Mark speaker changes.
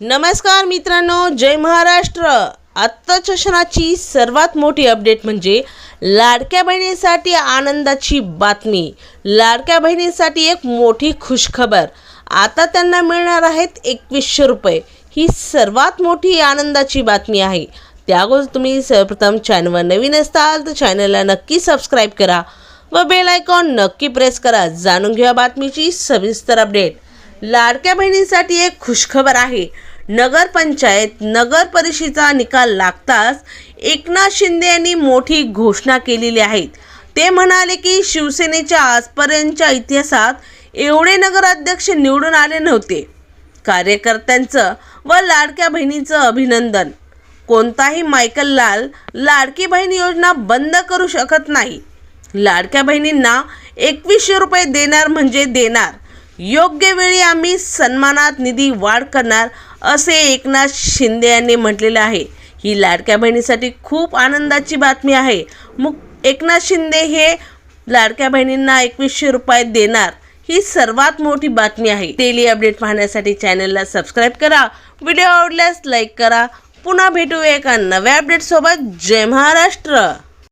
Speaker 1: नमस्कार मित्रांनो, जय महाराष्ट्र। आत्ताच्या क्षणाची सर्वात मोठी अपडेट म्हणजे लाडक्या बहिणीसाठी आनंदाची बातमी। लाडक्या बहिणीसाठी एक मोठी खुशखबर, आता त्यांना मिळणार आहेत 2100 रुपये। ही सर्वात मोठी आनंदाची बातमी आहे। त्यागोज तुम्ही सर्वप्रथम चॅनलवर नवीन असाल तर चॅनलला नक्की सबस्क्राइब करा व बेल आयकॉन नक्की प्रेस करा। जाणून घ्या बातमीची सविस्तर अपडेट। लाडक्या बहिणीसाठी एक खुशखबर आहे। नगर पंचायत नगर परिषदेचा निकाल लागताच एकनाथ शिंदे यांनी मोठी घोषणा केलेली आहे। ते म्हणाले की शिवसेनेच्या आजपर्यंतच्या इतिहासात एवढे नगराध्यक्ष निवडून आले नव्हते। कार्यकर्त्यांचं व लाडक्या बहिणींचं अभिनंदन। कोणताही मायकल लाल लाडकी बहीण योजना बंद करू शकत नाही। लाडक्या बहिणींना 2100 रुपये देणार म्हणजे देणार। योग्य वेळी आम्ही सन्मानात निधी वाढ करणार असे एकनाथ शिंदे यांनी म्हटलेले आहे। ही लाडक्या बहिणीसाठी खूप आनंदाची बातमी आहे। एकनाथ शिंदे हे लाडक्या बहिणींना 2100 रुपये देणार, ही सर्वात मोठी बातमी आहे। डेली अपडेट पाहण्यासाठी चॅनलला सबस्क्राइब करा। व्हिडिओ आवडल्यास लाईक करा। पुन्हा भेटू एका नव्या अपडेट सोबत। जय महाराष्ट्र।